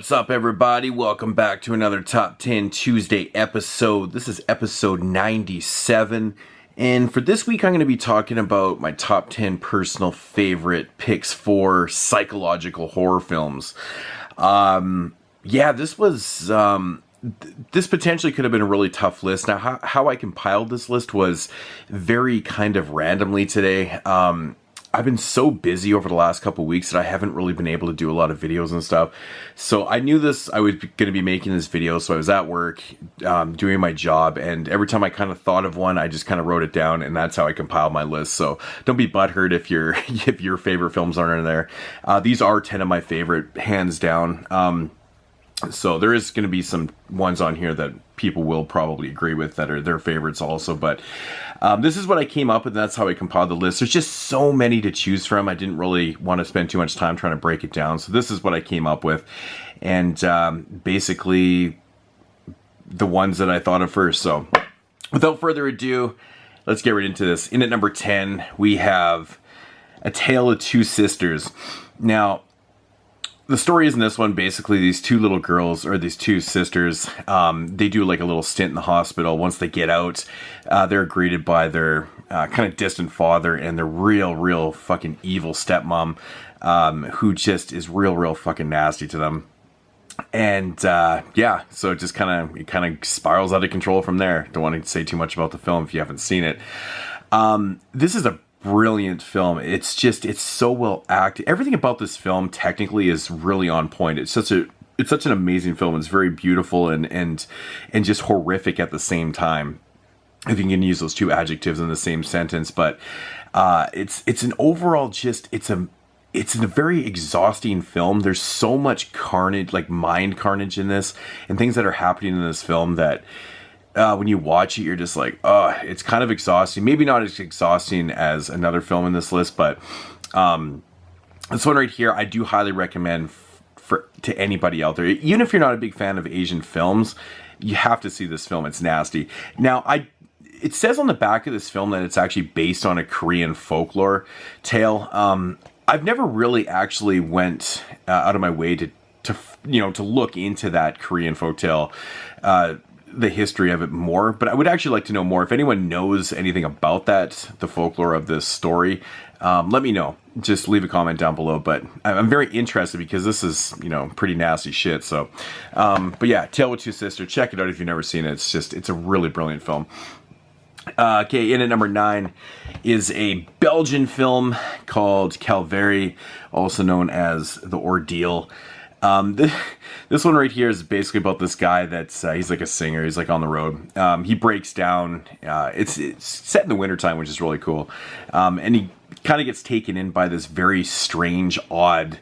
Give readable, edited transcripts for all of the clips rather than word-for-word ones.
What's up, everybody? Welcome back to another Top 10 Tuesday episode. This is episode 97. And for this week, I'm going to be talking about my top 10 personal favorite picks for psychological horror films. This was... This potentially could have been a really tough list. Now, how I compiled this list was very kind of randomly today. I've been so busy over the last couple weeks that I haven't really been able to do a lot of videos and stuff. So I knew I was going to be making this video. So I was at work doing my job, and every time I kind of thought of one, I just kind of wrote it down, and that's how I compiled my list. So don't be butthurt if your favorite films aren't in there. These are 10 of my favorite, hands down. So there is going to be some ones on here that people will probably agree with that are their favorites also. But this is what I came up with, and that's how I compiled the list. There's just so many to choose from. I didn't really want to spend too much time trying to break it down. So this is what I came up with. And basically the ones that I thought of first. So without further ado, let's get right into this. In at number 10, we have A Tale of Two Sisters. Now, the story is in this one, basically these two little girls, or these two sisters, they do like a little stint in the hospital. Once they get out, they're greeted by their kind of distant father and their real fucking evil stepmom, who just is real fucking nasty to them. And so it just kind of spirals out of control from there. Don't want to say too much about the film if you haven't seen it. This is a brilliant film. It's so well acted. Everything about this film technically is really on point. It's such an amazing film. It's very beautiful and just horrific at the same time, if you can use those two adjectives in the same sentence. But it's an overall it's a very exhausting film. There's so much carnage, like mind carnage in this, and things that are happening in this film that when you watch it, you're just like, it's kind of exhausting. Maybe not as exhausting as another film in this list, but this one right here, I do highly recommend to anybody out there. Even if you're not a big fan of Asian films, you have to see this film. It's nasty. Now, it says on the back of this film that it's actually based on a Korean folklore tale. I've never really actually went out of my way to look into that Korean folktale, the history of it more, but I would actually like to know more. If anyone knows anything about that, the folklore of this story, let me know. Just leave a comment down below. But I'm very interested because this is, pretty nasty shit. So, but yeah, Tale with Two Sisters. Check it out if you've never seen it. It's a really brilliant film. Okay, in at number 9 is a Belgian film called Calvary, also known as The Ordeal. This one right here is basically about this guy that's, he's like a singer, he's like on the road. He breaks down, it's set in the wintertime, which is really cool. And he kind of gets taken in by this very strange, odd,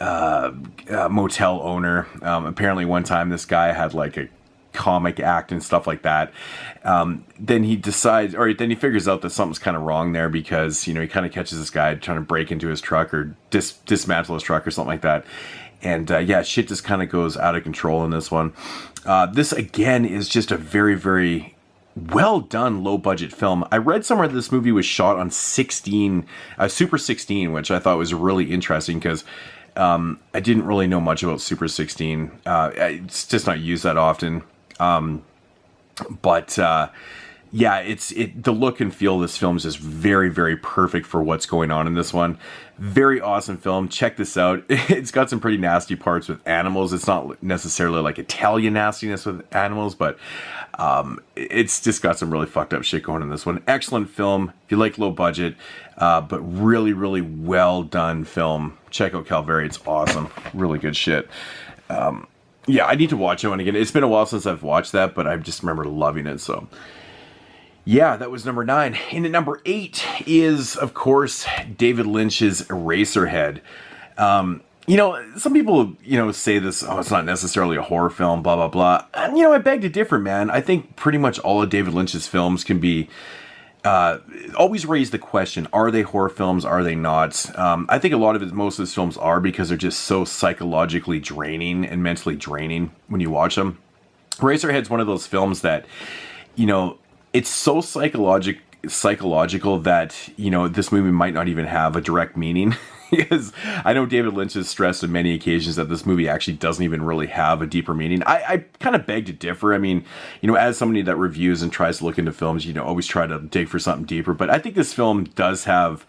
motel owner. Apparently one time this guy had like a comic act and stuff like that. Then he figures out that something's kind of wrong there because, he kind of catches this guy trying to break into his truck or dismantle his truck or something like that. And shit just kind of goes out of control in this one. This, again, is just a very well done, low budget film. I read somewhere that this movie was shot on Super 16, which I thought was really interesting because I didn't really know much about Super 16. It's just not used that often. The look and feel of this film is just very perfect for what's going on in this one. Very awesome film. Check this out. It's got some pretty nasty parts with animals. It's not necessarily like Italian nastiness with animals, but it's just got some really fucked up shit going in this one. Excellent film. If you like low budget, but really well done film, check out Calvary. It's awesome. Really good shit. I need to watch it one again. It's been a while since I've watched that, but I just remember loving it, so... Yeah, that was number 9. And at number 8 is, of course, David Lynch's Eraserhead. Some people, say this, it's not necessarily a horror film, blah, blah, blah. And, I beg to differ, man. I think pretty much all of David Lynch's films can be, always raise the question, are they horror films, are they not? I think most of his films are because they're just so psychologically draining and mentally draining when you watch them. Eraserhead's one of those films that, it's so psychological that, this movie might not even have a direct meaning. because I know David Lynch has stressed on many occasions that this movie actually doesn't even really have a deeper meaning. I kind of beg to differ. I mean, as somebody that reviews and tries to look into films, always try to dig for something deeper. But I think this film does have,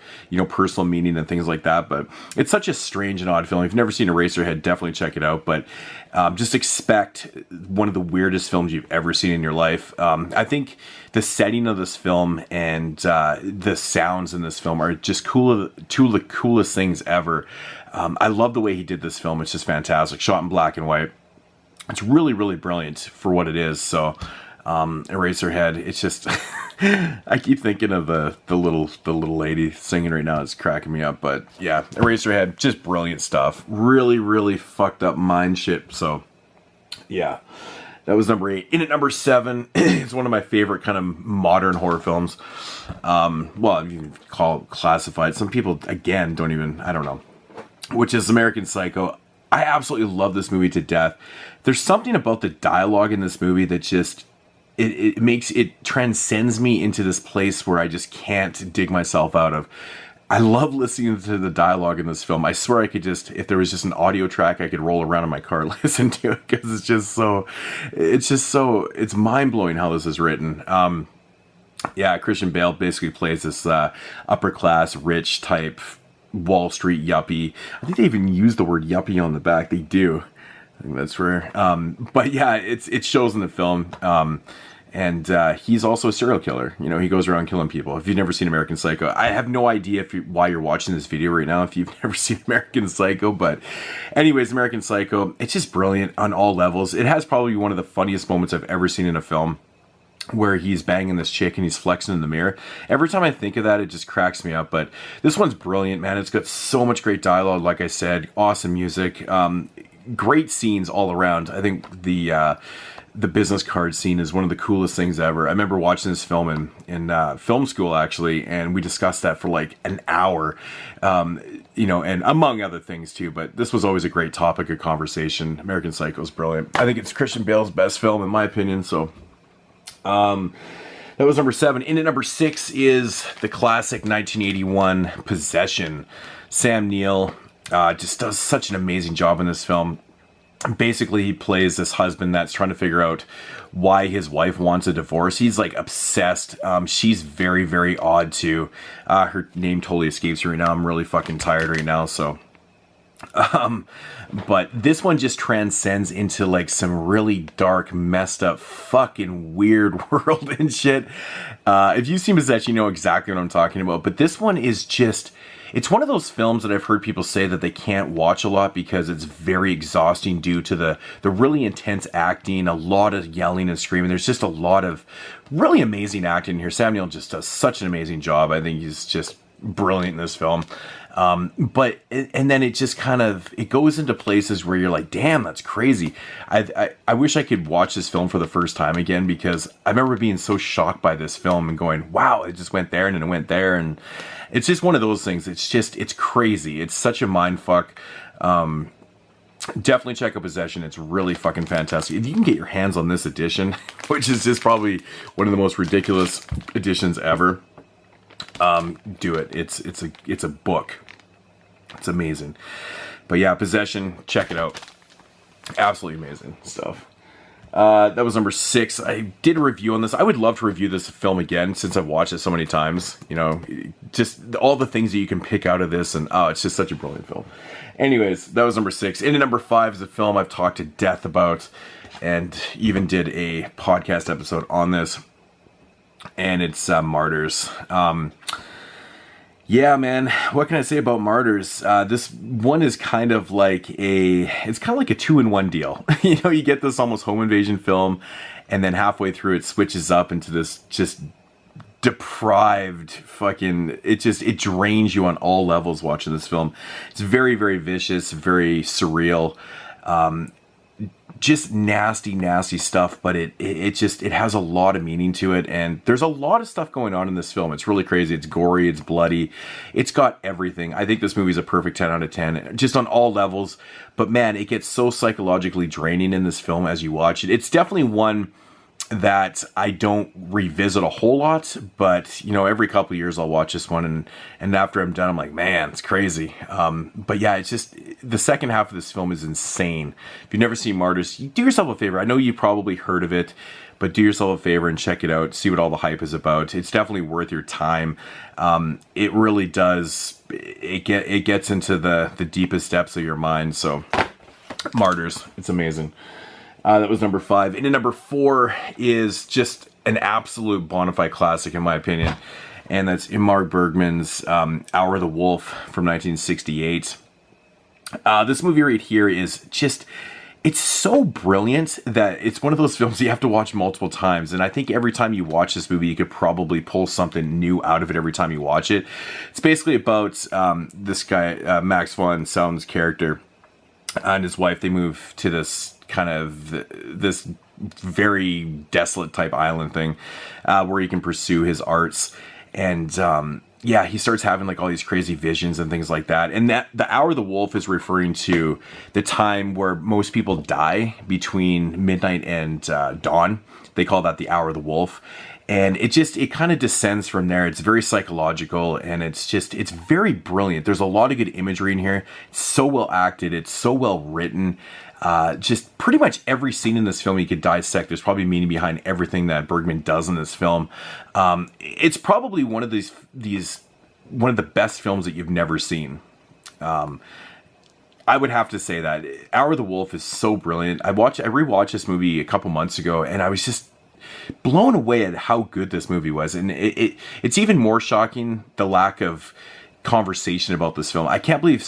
personal meaning and things like that. But it's such a strange and odd film. If you've never seen Eraserhead, definitely check it out. But just expect one of the weirdest films you've ever seen in your life. I think the setting of this film and the sounds in this film are just two of the coolest things ever. I love the way he did this film. It's just fantastic. Shot in black and white. It's really, really brilliant for what it is. So, Eraserhead, it's just... I keep thinking of the little lady singing right now. It's cracking me up. But yeah, Eraserhead, just brilliant stuff. Really, really fucked up mind shit. So, yeah. That was number 8. In at number 7, it's one of my favorite kind of modern horror films. Well, you can call it classified. Some people, again, don't even, I don't know. Which is American Psycho. I absolutely love this movie to death. There's something about the dialogue in this movie that just, it transcends me into this place where I just can't dig myself out of. I love listening to the dialogue in this film. I swear I could just, if there was just an audio track, I could roll around in my car and listen to it, because it's mind-blowing how this is written. Yeah, Christian Bale basically plays this upper-class, rich type Wall Street yuppie. I think they even use the word yuppie on the back. They do. I think that's rare. But yeah, it shows in the film. And he's also a serial killer. He goes around killing people. If you've never seen American Psycho, I have no idea why you're watching this video right now if you've never seen American Psycho. But anyways, American Psycho, it's just brilliant on all levels. It has probably one of the funniest moments I've ever seen in a film, where he's banging this chick and he's flexing in the mirror. Every time I think of that, it just cracks me up. But this one's brilliant, man. It's got so much great dialogue, like I said. Awesome music. Great scenes all around. I think the business card scene is one of the coolest things ever. I remember watching this film in film school, actually, and we discussed that for like an hour, and among other things too. But this was always a great topic of conversation. American Psycho is brilliant. I think it's Christian Bale's best film, in my opinion. So, that was number 7. In at number 6 is the classic 1981 Possession. Sam Neill just does such an amazing job in this film. Basically, he plays this husband that's trying to figure out why his wife wants a divorce. He's like obsessed. She's very, very odd too. Her name totally escapes me right now. I'm really fucking tired right now. So, but this one just transcends into like some really dark, messed up, fucking weird world and shit. If you've seen Possession, you know exactly what I'm talking about. But this one is just... It's one of those films that I've heard people say that they can't watch a lot because it's very exhausting due to the really intense acting, a lot of yelling and screaming. There's just a lot of really amazing acting here. Sam Neill just does such an amazing job. I think he's just brilliant in this film. But then it just kind of, it goes into places where you're like, damn, that's crazy. I wish I could watch this film for the first time again, because I remember being so shocked by this film and going, wow, it just went there and then it went there. And it's just one of those things. It's crazy. It's such a mind fuck. Definitely check out Possession. It's really fucking fantastic. If you can get your hands on this edition, which is just probably one of the most ridiculous editions ever, do it. It's a book. It's amazing. But yeah, Possession, check it out. Absolutely amazing stuff. That was number 6. I did a review on this. I would love to review this film again, since I've watched it so many times. Just all the things that you can pick out of this, and it's just such a brilliant film. Anyways, that was number 6. And number 5 is a film I've talked to death about, and even did a podcast episode on this. And it's Martyrs. Yeah, man, what can I say about Martyrs? This one is kind of like a 2-in-1 deal. You get this almost home invasion film, and then halfway through it switches up into this just deprived fucking, it drains you on all levels watching this film. It's very, very vicious, very surreal. Just nasty stuff, but it has a lot of meaning to it, and there's a lot of stuff going on in this film. It's really crazy. It's gory, it's bloody, it's got everything. I think this movie's a perfect 10 out of 10, just on all levels. But man, it gets so psychologically draining in this film as you watch it. It's definitely one that I don't revisit a whole lot, but you know, every couple of years I'll watch this one, and after I'm done, I'm like, man, it's crazy. But yeah, it's just the second half of this film is insane. If you've never seen Martyrs, do yourself a favor. I know you probably heard of it, but do yourself a favor and check it out. See what all the hype is about. It's definitely worth your time. It really does. It gets into the deepest depths of your mind. So, Martyrs, it's amazing. That was number 5. And then number 4 is just an absolute bona fide classic, in my opinion. And that's Ingmar Bergman's Hour of the Wolf from 1968. This movie right here is just, it's so brilliant that it's one of those films you have to watch multiple times. And I think every time you watch this movie, you could probably pull something new out of it every time you watch it. It's basically about this guy, Max von Sydow's character, and his wife. They move to this kind of this very desolate type island thing where he can pursue his arts. And yeah, he starts having like all these crazy visions and things like that. And that the Hour of the Wolf is referring to the time where most people die between midnight and dawn. They call that the Hour of the Wolf. And it kind of descends from there. It's very psychological, and it's very brilliant. There's a lot of good imagery in here. It's so well acted. It's so well written. Just pretty much every scene in this film you could dissect. There's probably meaning behind everything that Bergman does in this film. It's probably one of one of the best films that you've never seen. I would have to say that Hour of the Wolf is so brilliant. I rewatched this movie a couple months ago, and I was just blown away at how good this movie was. And it's even more shocking, the lack of conversation about this film. I can't believe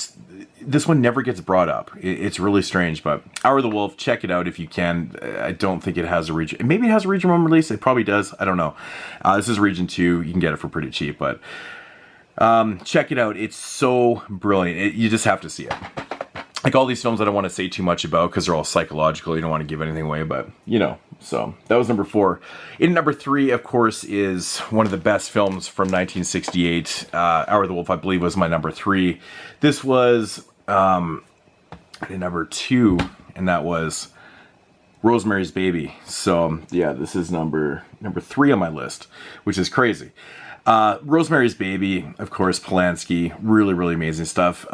this one never gets brought up. It's really strange, but Hour of the Wolf, check it out if you can. I don't think it has a region. Maybe it has a region 1 release. It probably does. I don't know. This is region 2. You can get it for pretty cheap, but check it out. It's so brilliant. You just have to see it. Like all these films I don't want to say too much about because they're all psychological. You don't want to give anything away, but you know. So that was number 4. In number 3, of course, is one of the best films from 1968. Hour of the Wolf, I believe, was my number 3. This was number 2, and that was Rosemary's Baby. So yeah, this is number 3 on my list, which is crazy. Rosemary's Baby, of course, Polanski, really, really amazing stuff.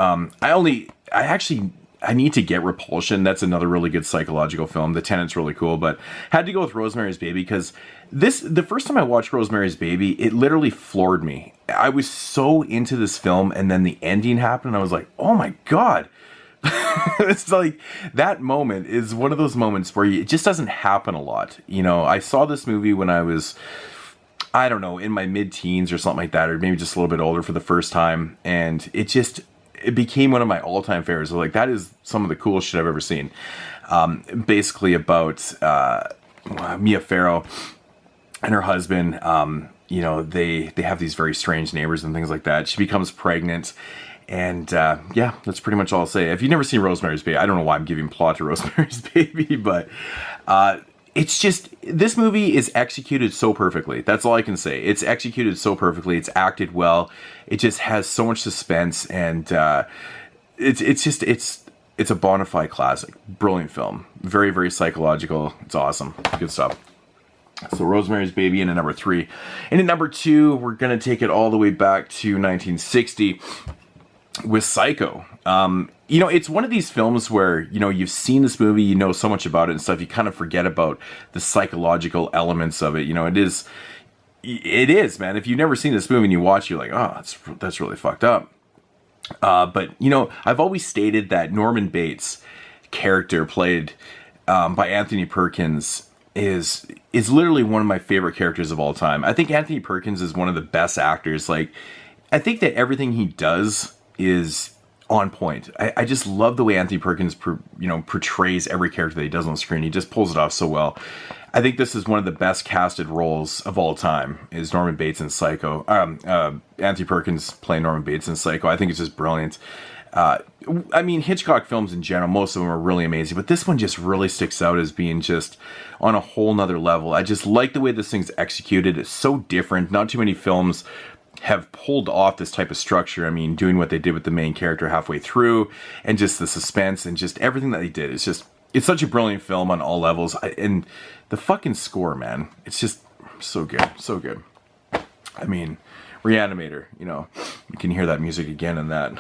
I need to get Repulsion. That's another really good psychological film. The Tenant's really cool, but had to go with Rosemary's Baby because the first time I watched Rosemary's Baby, it literally floored me. I was so into this film, and then the ending happened, and I was like, oh my God. It's like, that moment is one of those moments where it just doesn't happen a lot. You know, I saw this movie when I was, I don't know, in my mid-teens or something like that, or maybe just a little bit older for the first time, and it became one of my all-time favorites. Like, that is some of the coolest shit I've ever seen. Basically about Mia Farrow and her husband. You know, they have these very strange neighbors and things like that. She becomes pregnant, and yeah, that's pretty much all I'll say. If you've never seen Rosemary's Baby, I don't know why I'm giving plot to Rosemary's Baby, but it's just, this movie is executed so perfectly. That's all I can say. It's executed so perfectly. It's acted well. It just has so much suspense, and it's a bona fide classic. Brilliant film. Very, very psychological. It's awesome. Good stuff. So Rosemary's Baby in at number 3. And at number 2, we're going to take it all the way back to 1960 with Psycho. You know, it's one of these films where, you know, you've seen this movie, you know so much about it and stuff, you kind of forget about the psychological elements of it. You know, it is, man. If you've never seen this movie and you watch, you're like, oh, that's really fucked up. But, you know, I've always stated that Norman Bates' character played by Anthony Perkins is literally one of my favorite characters of all time. I think Anthony Perkins is one of the best actors. Like, I think that everything he does is on point. I just love the way Anthony Perkins portrays every character that he does on screen. He just pulls it off so well. I think this is one of the best casted roles of all time, is Norman Bates in Psycho. Anthony Perkins playing Norman Bates in Psycho. I think it's just brilliant. I mean, Hitchcock films in general, most of them are really amazing, but this one just really sticks out as being just on a whole nother level. I just like the way this thing's executed. It's so different. Not too many films have pulled off this type of structure. I mean, doing what they did with the main character halfway through, and just the suspense and just everything that they did. it's such a brilliant film on all levels. And the fucking score, man, it's just so good, so good. I mean, Reanimator, you know, you can hear that music again in that.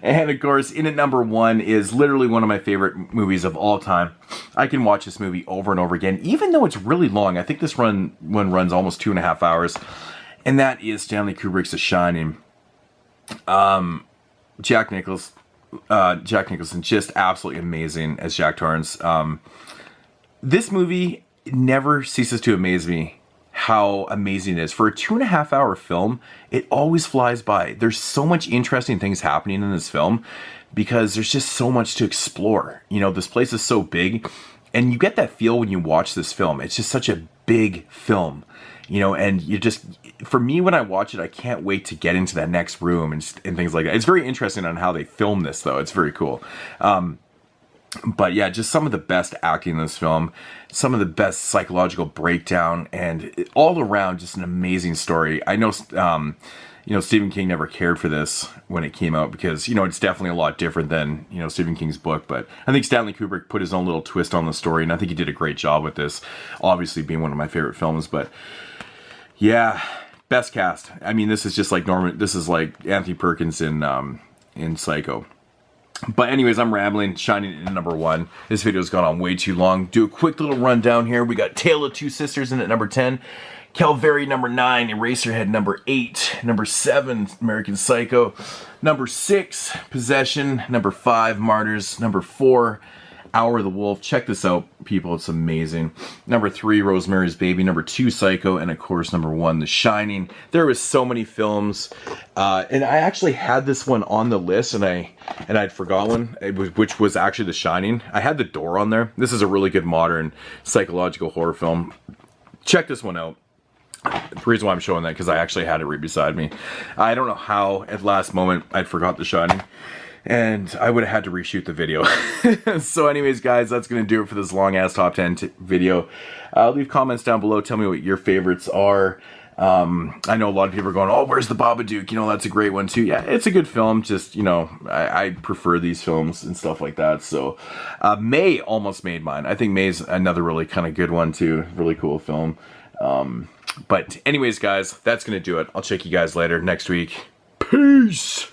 And of course, in at number 1 is literally one of my favorite movies of all time. I can watch this movie over and over again, even though it's really long. I think this one runs almost 2.5 hours. And that is Stanley Kubrick's The Shining. Jack Nicholson, just absolutely amazing as Jack Torrance. This movie never ceases to amaze me how amazing it is. For a 2.5 hour film, it always flies by. There's so much interesting things happening in this film because there's just so much to explore. You know, this place is so big, and you get that feel when you watch this film. It's just such a big film, you know, and you just, for me, when I watch it, I can't wait to get into that next room and things like that. It's very interesting on how they film this, though. It's very cool. But yeah, just some of the best acting in this film, some of the best psychological breakdown, and all around just an amazing story. I know, you know, Stephen King never cared for this when it came out because, you know, it's definitely a lot different than, you know, Stephen King's book. But I think Stanley Kubrick put his own little twist on the story, and I think he did a great job with this, obviously being one of my favorite films. But yeah, best cast. I mean, this is just like this is like Anthony Perkins in Psycho. But anyways, I'm rambling. Shining in number 1. This video's gone on way too long. Do a quick little rundown here. We got Tale of Two Sisters in at number 10. Calvary number 9. Eraserhead number 8. Number 7, American Psycho. Number 6, Possession. Number 5, Martyrs. Number 4, Hour of the Wolf. Check this out, people. It's amazing. Number 3, Rosemarys Baby. Number 2, Psycho. And of course, number 1, The Shining. There was so many films. And I actually had this one on the list, and I'd forgotten one, which was actually The Shining. I had The Door on there. This is a really good modern psychological horror film. Check this one out. The reason why I'm showing that, because I actually had it right beside me. I don't know how, at last moment, I'd forgot The Shining. And I would have had to reshoot the video. So anyways, guys, that's going to do it for this long-ass top 10 video. Leave comments down below. Tell me what your favorites are. I know a lot of people are going, oh, where's the Babadook? You know, that's a great one too. Yeah, it's a good film. Just, you know, I prefer these films and stuff like that. So May almost made mine. I think May's another really kind of good one too. Really cool film. But anyways, guys, that's going to do it. I'll check you guys later next week. Peace.